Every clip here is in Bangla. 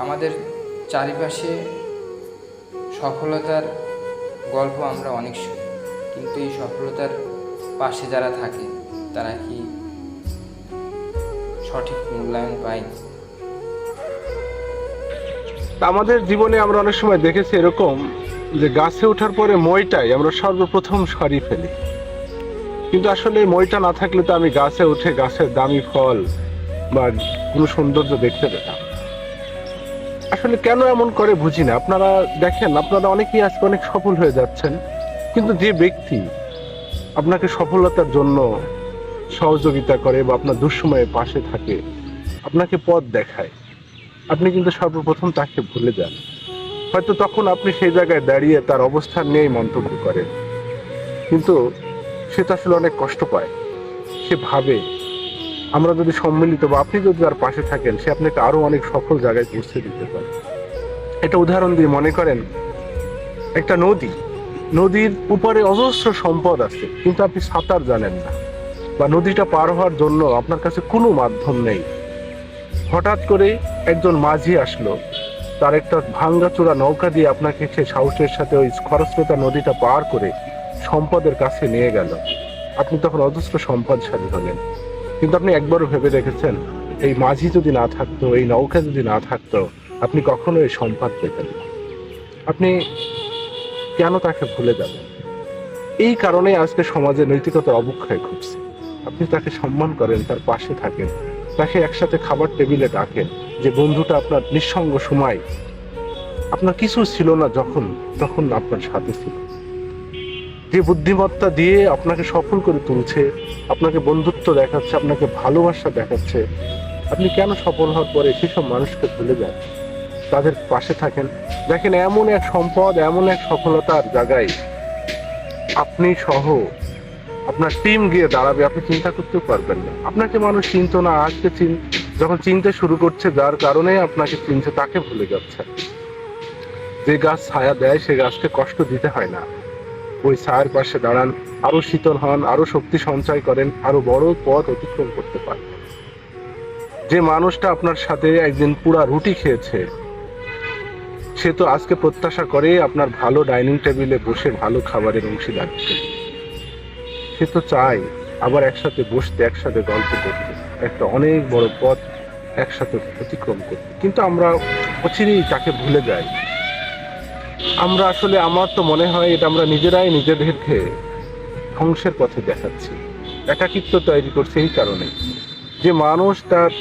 আমাদের চারিপাশে সফলতার গল্প আমরা অনেক শুনি, কিন্তু এই সফলতার পাশে যারা থাকে তারা কি সঠিক মূল্যায়ন পায়? আমাদের জীবনে আমরা অনেক সময় দেখেছি এরকম যে গাছে ওঠার পরে মইটাই আমরা সর্বপ্রথম সরিয়ে ফেলি, কিন্তু আসলে মইটা না থাকলে তো আমি গাছে উঠে গাছের দামি ফল বা কোনো সৌন্দর্য দেখতে পেতাম। আসলে কেন এমন করে বুঝি না। আপনারা দেখেন, আপনারা অনেকেই আজকে অনেক সফল হয়ে যাচ্ছেন, কিন্তু যে ব্যক্তি আপনাকে সফলতার জন্য সহযোগিতা করে বা আপনার দুঃসময়ে পাশে থাকে, আপনাকে পথ দেখায়, আপনি কিন্তু সর্বপ্রথম তাকে ভুলে যান। হয়তো তখন আপনি সেই জায়গায় দাঁড়িয়ে তার অবস্থান নিয়েই মন্তব্য করেন, কিন্তু সে তো আসলে অনেক কষ্ট পায়। সে ভাবে আমরা যদি সম্মিলিত বা আপনি যদি তার পাশে থাকেন, সে আপনাকে আরো অনেক সফল জায়গায় পৌঁছে দিতে পারে। এটা উদাহরণ দিয়ে মনে করেন একটা নদীর উপরে অজস্র সম্পদ আছে, কিন্তু আপনি সাঁতার জানেন না বা নদীটা পার হওয়ার জন্য আপনার কাছে কোনো মাধ্যম নেই। হঠাৎ করে একজন মাঝি আসলো, তার একটা ভাঙ্গাচোরা নৌকা দিয়ে আপনাকে সে সাহসের সাথে ওই খরস্রোতা নদীটা পার করে সম্পদের কাছে নিয়ে গেল। আপনি তখন অজস্র সম্পদশালী হলেন, কিন্তু আপনি একবারও ভেবে দেখেছেন এই মাঝি যদি না থাকতো, এই নৌকা যদি না থাকতো, আপনি কখনো এই সম্পদ পেতেন না। আপনি কেন তাকে ভুলে যাবেন? এই কারণে আজকে সমাজে নৈতিকতার অবক্ষয় ঘটছে। আপনি তাকে সম্মান করেন, তার পাশে থাকেন, তাকে একসাথে খাবার টেবিলে ডাকেন, যে বন্ধুটা আপনার নিঃসঙ্গ সময় আপনার কিছু ছিল না তখন আপনার সাথে ছিল, যে বুদ্ধিমত্তা দিয়ে আপনাকে সফল করে তুলছে, আপনাকে বন্ধুত্ব দেখাচ্ছে, আপনাকে ভালোবাসা দেখাচ্ছে। আপনি কেন সফল হওয়ার পরে সেসব মানুষকে ভুলে যান? তাদের পাশে থাকেন। দেখেন, এমন এক সম্পদ, এমন এক সফলতার জায়গায় আপনি সহ আপনার টিম গিয়ে দাঁড়াবে, আপনি চিন্তা করতেও পারবেন না। আপনাকে মানুষ চিনত না, আজকে যখন চিনতে শুরু করছে, যার কারণে আপনাকে চিনছে, তাকে ভুলে যাচ্ছে। যে গাছ ছায়া দেয় সে গাছকে কষ্ট দিতে হয় না, ওই ছায়ার পাশে দাঁড়ান, আরো শীতল হন, আরো শক্তি সঞ্চয় করেন, আরো বড় পথ অতিক্রম করতে পারেন। যে মানুষটা আপনার সাথে একদিন পুরা রুটি খেয়েছে, সে তো আজকে প্রত্যাশা করে আপনার ভালো ডাইনিং টেবিলে বসে ভালো খাবারের অংশীদার হতে। সে তো চায় আবার একসাথে বসতে, একসাথে গল্প করতে, একটা অনেক বড় পথ একসাথে অতিক্রম করতে, কিন্তু আমরা অচিরেই তাকে ভুলে যাই। আমরা আসলে, আমার তো মনে হয় এটা আমরা নিজেরাই নিজেদেরকে ধ্বংসের পথে দেখাচ্ছি, একাকিত্ব তৈরি করছে। এই কারণে যে মানুষ তার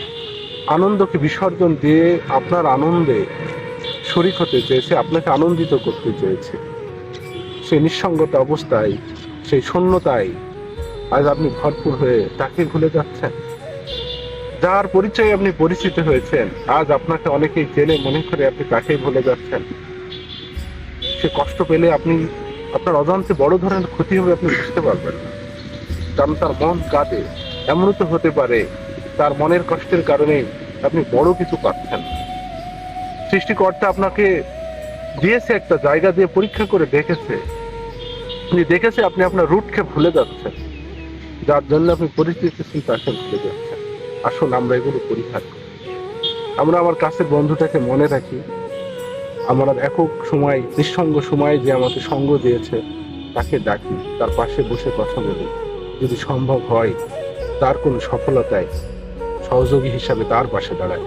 আনন্দকে বিসর্জন দিয়ে আপনার আনন্দে শরিক হতে চেয়েছে, আপনাকে আনন্দিত করতে চেয়েছে, সেই নিঃসঙ্গতা অবস্থায়, সেই শূন্যতায় আজ আপনি ভরপুর হয়ে তাকে ভুলে যাচ্ছেন। যার পরিচয়ে আপনি পরিচিত হয়েছেন, আজ আপনাকে অনেকেই চেনে মনে করে আপনি তাকেই ভুলে যাচ্ছেন। সে কষ্ট পেলে আপনার অজান্তে বড় ধরনের ক্ষতি হবে, আপনি বুঝতে পারবেন না, কারণ তার মন কাঁদে। এমনও তো হতে পারে তার মনের কষ্টের কারণে আপনি বড় কিছু পাচ্ছেন। সৃষ্টিকর্তা আপনাকে দিয়েছে একটা জায়গা দিয়ে, পরীক্ষা করে দেখেছে, আপনি আপনার রুটকে ভুলে যাচ্ছেন, যার জন্য আপনি পরিস্থিতি তাকে ভুলে যাচ্ছেন। আসুন আমরা এগুলো পরীক্ষা করি। আমরা আমার কাছের বন্ধুটাকে মনে রাখি, আমরা একক সময়, নিঃসঙ্গ সময় যে আমাকে সঙ্গ দিয়েছে, তাকে ডাকি, তার পাশে বসে কথা বলি। যদি সম্ভব হয় তার কোনো সফলতায় সহযোগী হিসাবে তার পাশে দাঁড়ায়।